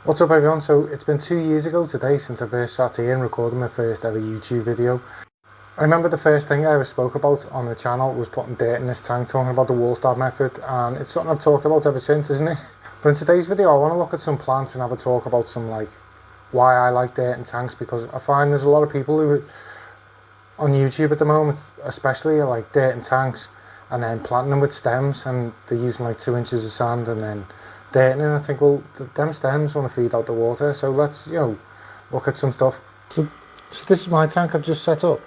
What's up everyone? So it's been 2 years ago today since I first sat here and recorded my first ever YouTube video. I remember the first thing I ever spoke about on the channel was putting dirt in this tank, talking about the Walstad method, and it's something I've talked about ever since, isn't it? But in today's video I want to look at some plants and have a talk about some why I like dirt in tanks, because I find there's a lot of people who on YouTube at the moment especially are like dirt in tanks and then planting them with stems, and they're using like 2 inches of sand and then dirt in it. And I think, well, them stems want to feed out the water, so let's look at some stuff. So this is my tank I've just set up,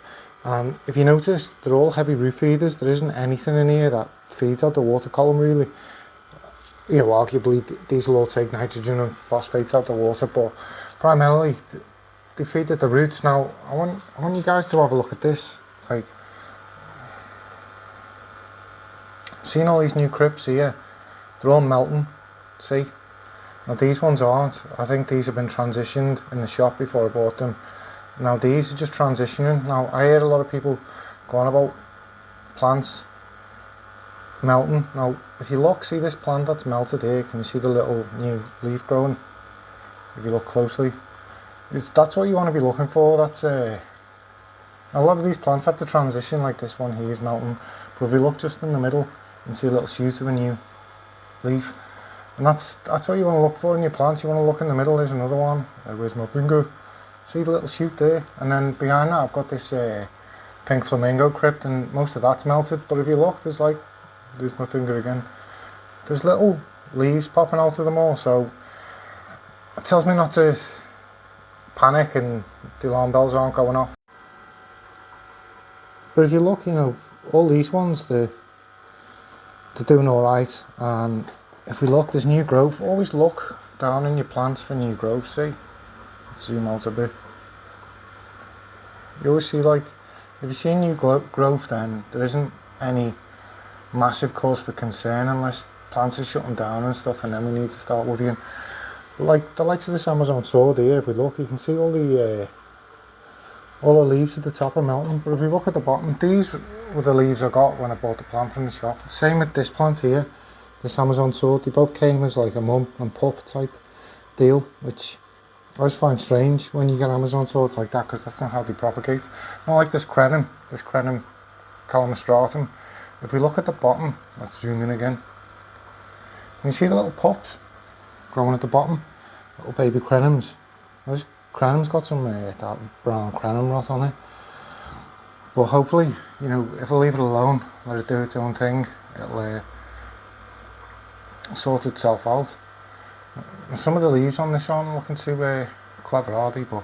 and if you notice they're all heavy root feeders. There isn't anything in here that feeds out the water column really. Arguably these will all take nitrogen and phosphates out the water, but primarily they feed at the roots. Now I want you guys to have a look at this. Seeing all these new crypts here, they're all melting. See? Now these ones aren't. I think these have been transitioned in the shop before I bought them. Now these are just transitioning. Now I hear a lot of people going about plants melting. Now if you look, see this plant that's melted here, can you see the little new leaf growing? If you look closely, that's what you want to be looking for. That's a lot of these plants have to transition, like this one here is melting, but if you look just in the middle, you can see a little shoot of a new leaf. And that's what you want to look for in your plants. You want to look in the middle. There's another one. Where's my finger? See the little shoot there? And then behind that I've got this pink flamingo crypt, and most of that's melted. But if you look, there's my finger again. There's little leaves popping out of them all. So it tells me not to panic and the alarm bells aren't going off. But if you look, all these ones, they're doing alright. And if we look, there's new growth. Always look down in your plants for new growth. See? Let's zoom out a bit. You always see, if you see new growth, then there isn't any massive cause for concern unless plants are shutting down and stuff, and then we need to start worrying. Like the likes of this Amazon sword here, if we look, you can see all the leaves at the top are melting. But if we look at the bottom, these were the leaves I got when I bought the plant from the shop. Same with this plant here. This Amazon sword, they both came as like a mum and pup type deal, which I always find strange when you get Amazon swords like that, because that's not how they propagate. Not like this Crenum calamostratum. If we look at the bottom, let's zoom in again. Can you see the little pups growing at the bottom? Little baby Crenums. This Crenum's got some that brown Crenum rot on it. But hopefully, if I leave it alone, let it do its own thing, it'll sort itself out. Some of the leaves on this aren't looking too clever, are they? But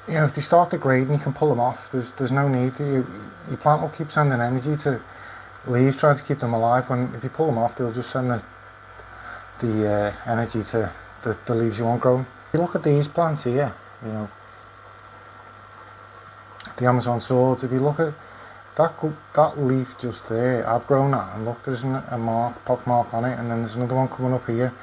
if they start degrading, you can pull them off. There's no need to. Your plant will keep sending energy to leaves, trying to keep them alive. When if you pull them off, they'll just send the energy to the leaves you want growing. If you look at these plants here, the Amazon swords. If you look at that leaf just there, I've grown that, and look, there's a pock mark on it, and then there's another one coming up here.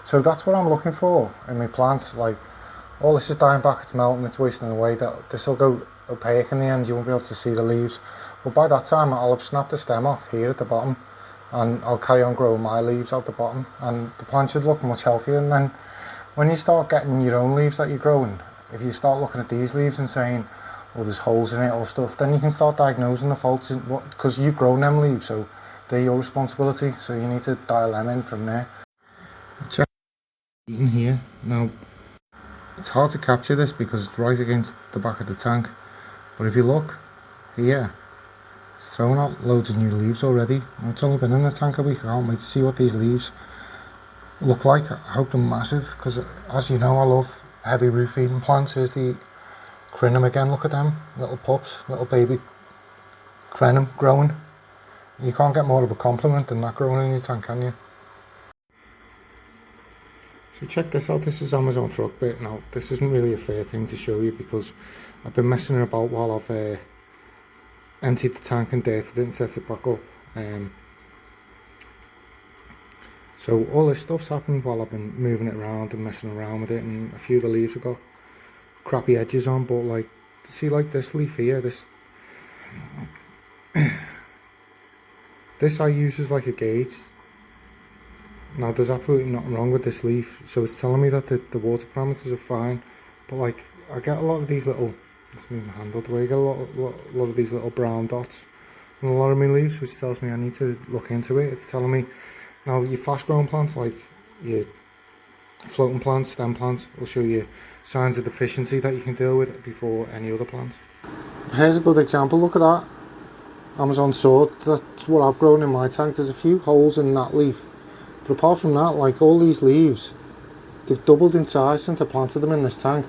So that's what I'm looking for in my plants. All this is dying back, it's melting, it's wasting away. This will go opaque in the end, you won't be able to see the leaves. But by that time I'll have snapped the stem off here at the bottom, and I'll carry on growing my leaves out the bottom, and the plant should look much healthier. And then when you start getting your own leaves that you're growing, if you start looking at these leaves and saying, well, there's holes in it or stuff, then you can start diagnosing the faults in because you've grown them leaves, so they're your responsibility. So you need to dial them in from there. Check in here. Now it's hard to capture this because it's right against the back of the tank, but if you look here, it's thrown out loads of new leaves already. Now, it's only been in the tank a week. I can't wait to see what these leaves look like. I hope they're massive, because as you know, I love heavy root feeding plants. Here's the Crenum again, look at them, little pups, little baby Crenum growing. You can't get more of a compliment than that growing in your tank, can you? So check this out, this is Amazon frog bait. Now this isn't really a fair thing to show you because I've been messing about while I've emptied the tank and dirted it and set it back up. So all this stuff's happened while I've been moving it around and messing around with it, and a few of the leaves have got crappy edges on, but see this leaf here, this I use as like a gauge Now there's absolutely nothing wrong with this leaf, so it's telling me that the water parameters are fine, but like I get a lot of these little, let's move my hand out the way, I get a lot of these little brown dots on a lot of my leaves, which tells me I need to look into it. It's telling me, now your fast growing plants like your floating plants, stem plants, will show you signs of deficiency that you can deal with before any other plants. Here's a good example, look at that Amazon sword, that's what I've grown in my tank. There's a few holes in that leaf, but apart from that, like all these leaves, they've doubled in size since I planted them in this tank,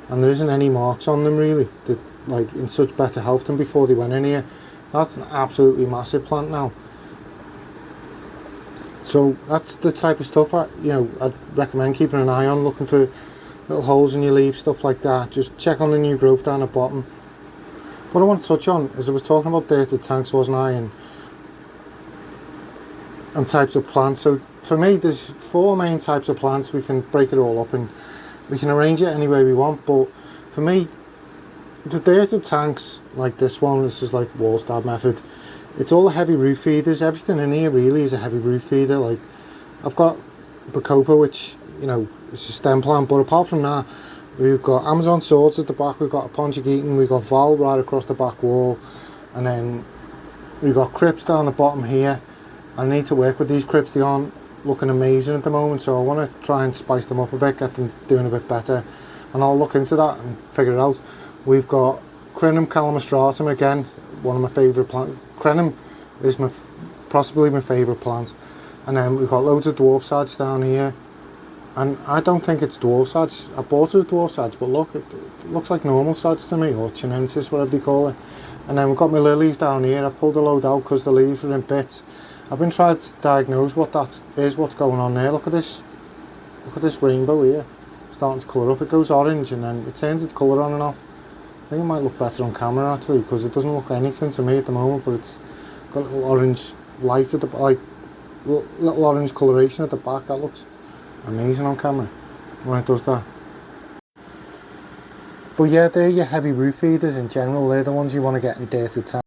and there isn't any marks on them really. They're like in such better health than before they went in here. That's an absolutely massive plant now. So that's the type of stuff I'd recommend keeping an eye on, looking for little holes in your leaves, stuff like that. Just check on the new growth down the bottom. What I want to touch on is I was talking about dated tanks, wasn't I, and types of plants. So for me, there's 4 main types of plants. We can break it all up and we can arrange it any way we want, but for me, the dated tanks like this one, this is like Walstad method, it's all heavy root feeders. Everything in here really is a heavy root feeder. Like I've got Bacopa, which it's a stem plant, but apart from that, we've got Amazon swords at the back, we've got a Pontiacetum, we've got Val right across the back wall, and then we've got crypts down the bottom here. I need to work with these crypts, they aren't looking amazing at the moment, so I want to try and spice them up a bit, get them doing a bit better, and I'll look into that and figure it out. We've got Crinum calamastratum, again, one of my favourite plants. Crinum is possibly my favourite plant, and then we've got loads of dwarf sads down here, and I don't think it's dwarf sads. I bought it as dwarf sads, but look, it looks like normal sads to me, or chinensis, whatever they call it. And then we've got my lilies down here. I've pulled a load out because the leaves are in bits. I've been trying to diagnose what that is, what's going on there. Look at this rainbow here, starting to colour up. It goes orange and then it turns its colour on and off. I think it might look better on camera actually, because it doesn't look anything to me at the moment, but it's got a little orange light at the like little orange coloration at the back. That looks amazing on camera when it does that. But yeah, they're your heavy root feeders in general. They're the ones you want to get in dated tank.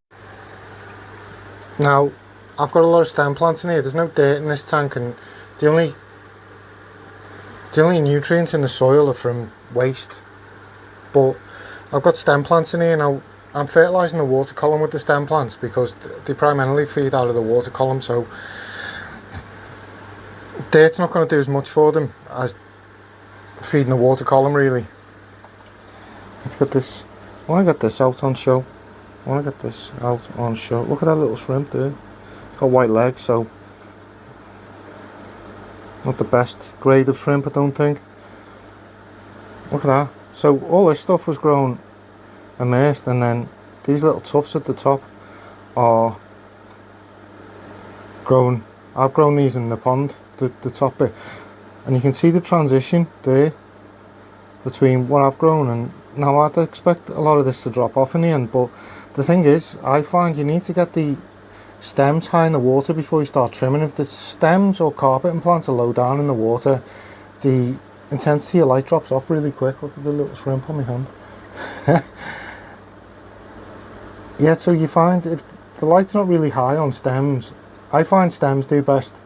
Now I've got a lot of stem plants in here. There's no dirt in this tank, and the only nutrients in the soil are from waste. But I've got stem plants in here now. I'm fertilising the water column with the stem plants because they primarily feed out of the water column, so dirt's not going to do as much for them as feeding the water column really. Let's get this, I want to get this out on show. Look at that little shrimp there. It's got white legs, so not the best grade of shrimp, I don't think. Look at that. So all this stuff was grown immersed, and then these little tufts at the top are grown. I've grown these in the pond, the top bit, and you can see the transition there between what I've grown and now. I'd expect a lot of this to drop off in the end, but the thing is, I find you need to get the stems high in the water before you start trimming. If the stems or carpeting plants are low down in the water, the intensity of light drops off really quick. Look at the little shrimp on my hand. Yeah, so you find if the light's not really high on stems, I find stems do best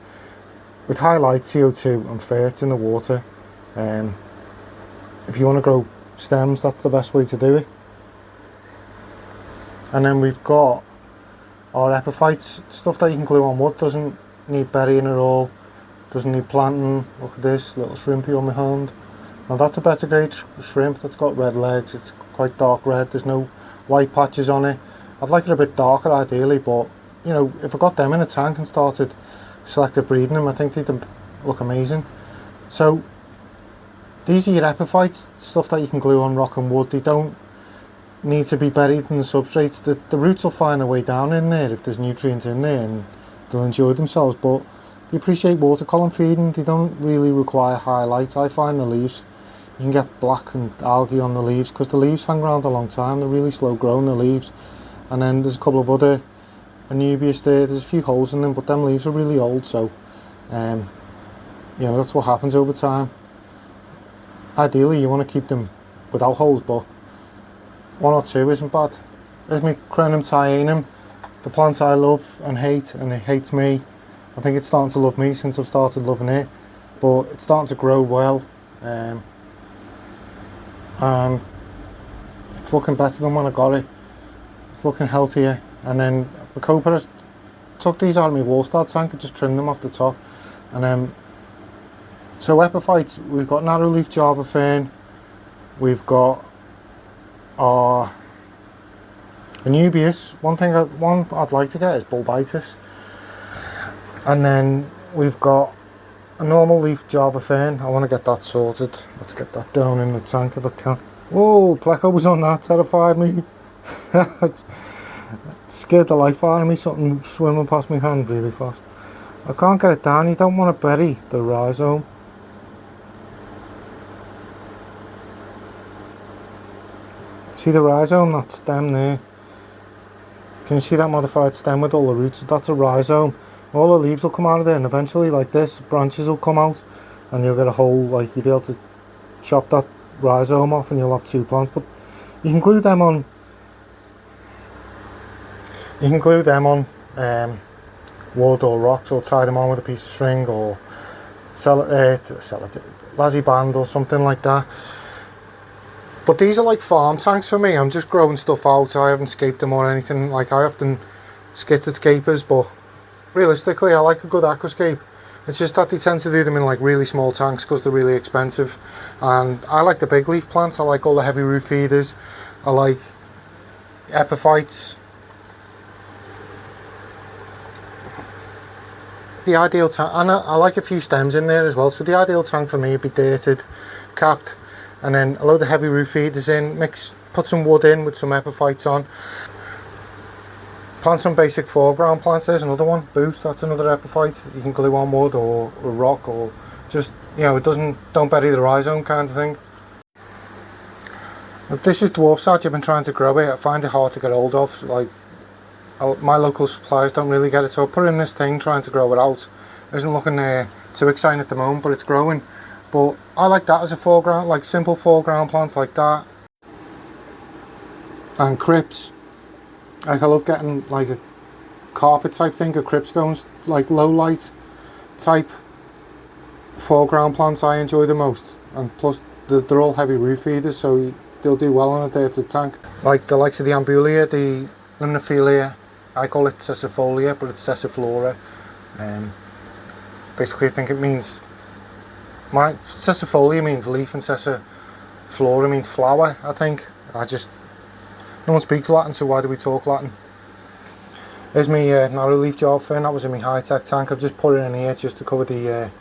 with high light, CO2 and ferts in the water. If you want to grow stems, that's the best way to do it. And then we've got our epiphytes, stuff that you can glue on wood, doesn't need burying at all, doesn't need planting. Look at this little shrimpy on my hand. Now that's a better grade shrimp, that's got red legs, it's quite dark red, there's no white patches on it. I'd like it a bit darker ideally, but you know, if I got them in a tank and started selective breeding them, I think they'd look amazing. So these are your epiphytes, stuff that you can glue on rock and wood. They don't need to be buried in the substrates. The roots will find their way down in there if there's nutrients in there, and they'll enjoy themselves, but they appreciate water column feeding. They don't really require high light. I find the leaves, you can get black and algae on the leaves because the leaves hang around a long time. They're really slow growing, the leaves. And then there's a couple of other anubias there. There's a few holes in them, but them leaves are really old, so you know, that's what happens over time. Ideally you want to keep them without holes, but 1 or 2 isn't bad. There's my Crinum tianum, the plant I love and hate, and it hates me. I think it's starting to love me since I've started loving it, but it's starting to grow well, and it's looking better than when I got it. It's looking healthier. And then the Copra, I took these out of my Walstad tank and just trimmed them off the top. And so epiphytes, we've got narrowleaf Java fern, we've got our Anubias. One I'd like to get is bulbitis. And then we've got a normal leaf Java fern. I want to get that sorted. Let's get that down in the tank if I can. Whoa, Pleco was on that, terrified me. Scared the life out of me, something swimming past my hand really fast. I can't get it down. You don't want to bury the rhizome. See the rhizome, that stem there? Can you see that modified stem with all the roots? That's a rhizome. All the leaves will come out of there, and eventually, like this, branches will come out, and you'll get a whole, like, you'll be able to chop that rhizome off and you'll have 2 plants. But you can glue them on wood or rocks, or tie them on with a piece of string, or sell it lazy band or something like that. But these are like farm tanks for me. I'm just growing stuff out. I haven't scaped them or anything. Like, I often skit at scapers, but realistically I like a good aquascape. It's just that they tend to do them in like really small tanks because they're really expensive. And I like the big leaf plants. I like all the heavy root feeders. I like epiphytes. The ideal tank, and I like a few stems in there as well, so the ideal tank for me would be dated, capped, and then a load of heavy root feeders in, put some wood in with some epiphytes on, plant some basic foreground plants. There's another one, Boost, that's another epiphyte. You can glue on wood or a rock, or just, you know, don't bury the rhizome kind of thing. But this is dwarf sage. I've been trying to grow it. I find it hard to get hold of. Like, my local suppliers don't really get it, so I put in this thing trying to grow it out. It isn't looking too exciting at the moment, but it's growing. But I like that as a foreground, like simple foreground plants like that. And crypts. Like, I love getting like a carpet type thing, a crypts going, like low light type foreground plants I enjoy the most. And plus they're all heavy root feeders, so they'll do well on a dated tank. Like the likes of the ambulia, the limnophilia. I call it cessifolia, but it's cessiflora. Basically, I think it means, cessifolia means leaf and cessiflora means flower, I think. No one speaks Latin, so why do we talk Latin? There's my narrowleaf Java fern. That was in my high-tech tank. I've just put it in here just to cover the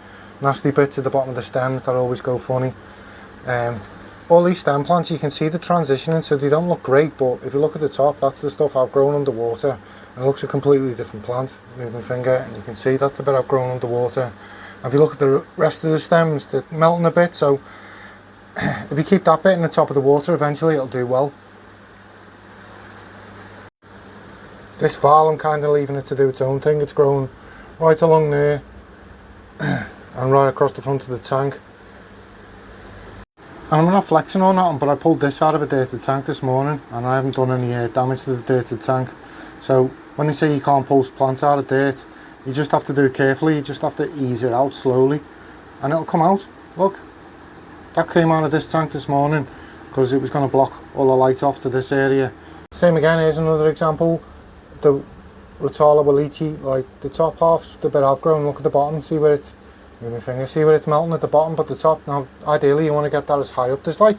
nasty bits at the bottom of the stems that always go funny. All these stem plants, you can see the transitioning, so they don't look great, but if you look at the top, that's the stuff I've grown underwater, and it looks a completely different plant. Move my finger and you can see that's the bit I've grown underwater. And if you look at the rest of the stems, they're melting a bit, so if you keep that bit in the top of the water, eventually it'll do well. This file, I'm kind of leaving it to do its own thing. It's growing right along there and right across the front of the tank. And I'm not flexing or nothing, but I pulled this out of a dated tank this morning and I haven't done any damage to the dated tank. So when they say you can't pull plants out of dirt, you just have to do it carefully. You just have to ease it out slowly and it'll come out. Look, that came out of this tank this morning because it was going to block all the light off to this area. Same again, here's another example. The Rotala Walichi, like the top half's the bit I've grown. Look at the bottom, see where it's, move my finger, see where it's melting at the bottom, but the top, now ideally you want to get that as high up. There's like,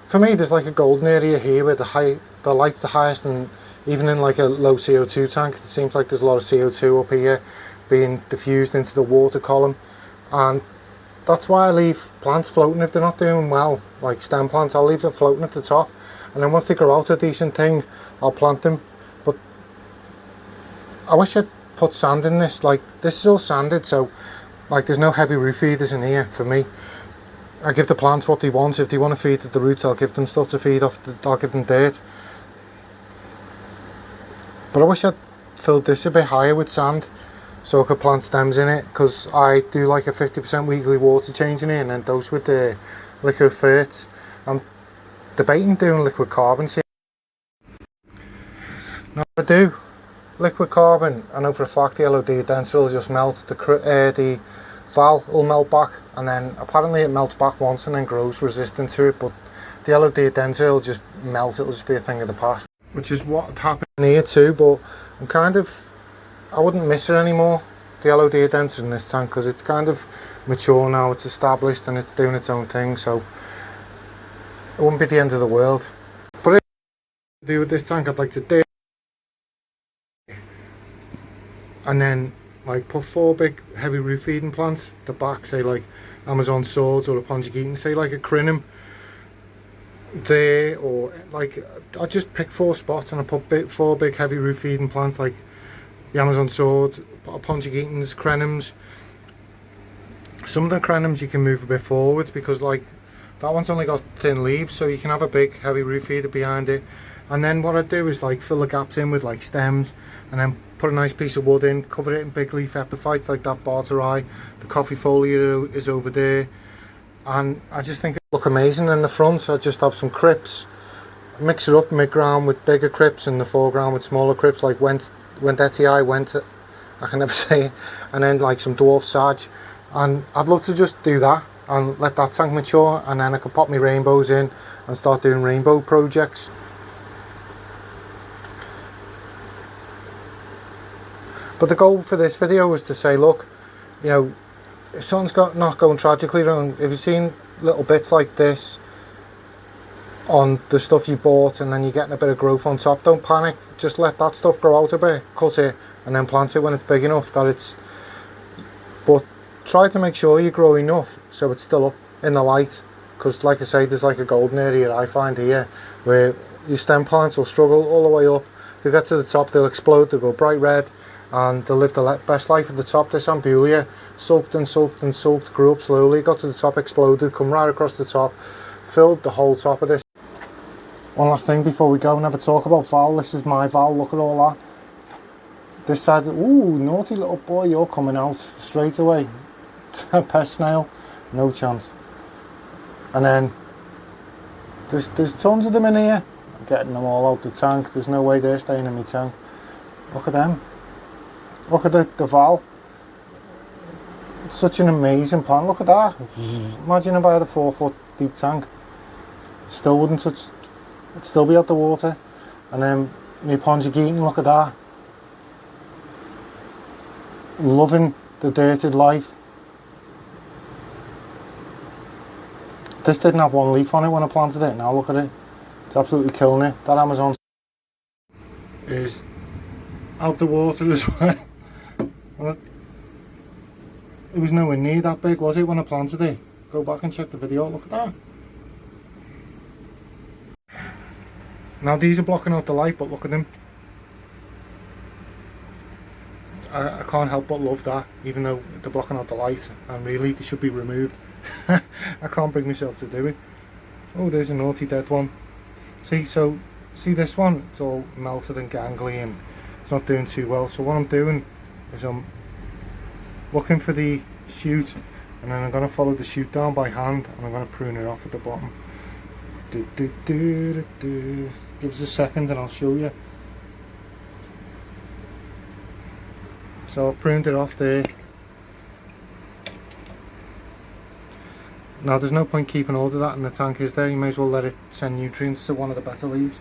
for me there's like a golden area here where the light's the highest, and even in like a low CO2 tank it seems like there's a lot of CO2 up here being diffused into the water column, and that's why I leave plants floating if they're not doing well. Like stem plants, I'll leave them floating at the top, and then once they grow out a decent thing I'll plant them. But I wish I'd put sand in this. Like this is all sanded, so like there's no heavy root feeders in here for me. I give the plants what they want. If they want to feed at the roots, I'll give them stuff to feed off. I'll give them dirt. But I wish I'd filled this a bit higher with sand so I could plant stems in it, because I do like a 50% weekly water change in here and then dose with the liquid ferts. I'm debating doing liquid carbon seed. No, I do. liquid carbon, I know for a fact the yellow deodenza will just melt, the val will melt back, and then apparently it melts back once and then grows resistant to it, but the yellow deodenza will just melt, it'll just be a thing of the past. Which is what happened here too, but I wouldn't miss it anymore, the yellow deodenza in this tank, because it's kind of mature now, it's established and it's doing its own thing, so it wouldn't be the end of the world. But if I do with this tank, I'd like to do, and then like put 4 big heavy root feeding plants at the back, say like Amazon swords or a Pontiacetum, say like a crinum there, or like I just pick 4 spots and I put 4 big heavy root feeding plants like the Amazon sword, Pontiacetums, crenums. Some of the crenums you can move a bit forward because like that one's only got thin leaves, so you can have a big heavy root feeder behind it. And then what I do is like fill the gaps in with like stems, and then put a nice piece of wood in, cover it in big leaf epiphytes like that Barterai. The coffee folio is over there, and I just think it look amazing. In the front I just have some crypts, mix it up mid-ground with bigger crypts, in the foreground with smaller crypts like Wendetii, I can never say it, and then like some dwarf sage. And I'd love to just do that and let that tank mature, and then I can pop my rainbows in and start doing rainbow projects. But the goal for this video was to say, look, you know, if something's not going tragically wrong, if you've seen little bits like this on the stuff you bought and then you're getting a bit of growth on top, don't panic. Just let that stuff grow out a bit, cut it, and then plant it when it's big enough that it's... But try to make sure you grow enough so it's still up in the light, because like I say, there's like a golden area I find here where your stem plants will struggle all the way up. They get to the top, they'll explode, they'll go bright red, and they'll live the best life at the top. This Ambulia soaked and soaked and soaked, grew up slowly, got to the top, exploded, come right across the top, filled the whole top of this. One last thing before we go, never talk about val. This is my val, look at all that. This side, ooh, naughty little boy, you're coming out straight away. Pest snail, no chance. And then there's tons of them in here. I'm getting them all out the tank. There's no way they're staying in my tank. Look at them. Look at the val. It's such an amazing plant. Look at that. Imagine if I had a 4-foot deep tank. It still wouldn't touch. It'd still be out the water. And then my Pontiacetum, look at that. Loving the dirted life. This didn't have one leaf on it when I planted it. Now look at it. It's absolutely killing it. That Amazon is out the water as well. It was nowhere near that big, was it, when I planted it? Go back and check the video. Look at that. Now these are blocking out the light, but look at them. I can't help but love that, even though they're blocking out the light, and really they should be removed. I can't bring myself to do it. Oh, there's a naughty dead one. See this one? It's all melted and gangly and it's not doing too well. So what I'm doing is I'm looking for the shoot, and then I'm going to follow the shoot down by hand, and I'm going to prune it off at the bottom. Give us a second and I'll show you. So I've pruned it off there. Now there's no point keeping all of that in the tank, is there? You may as well let it send nutrients to one of the better leaves.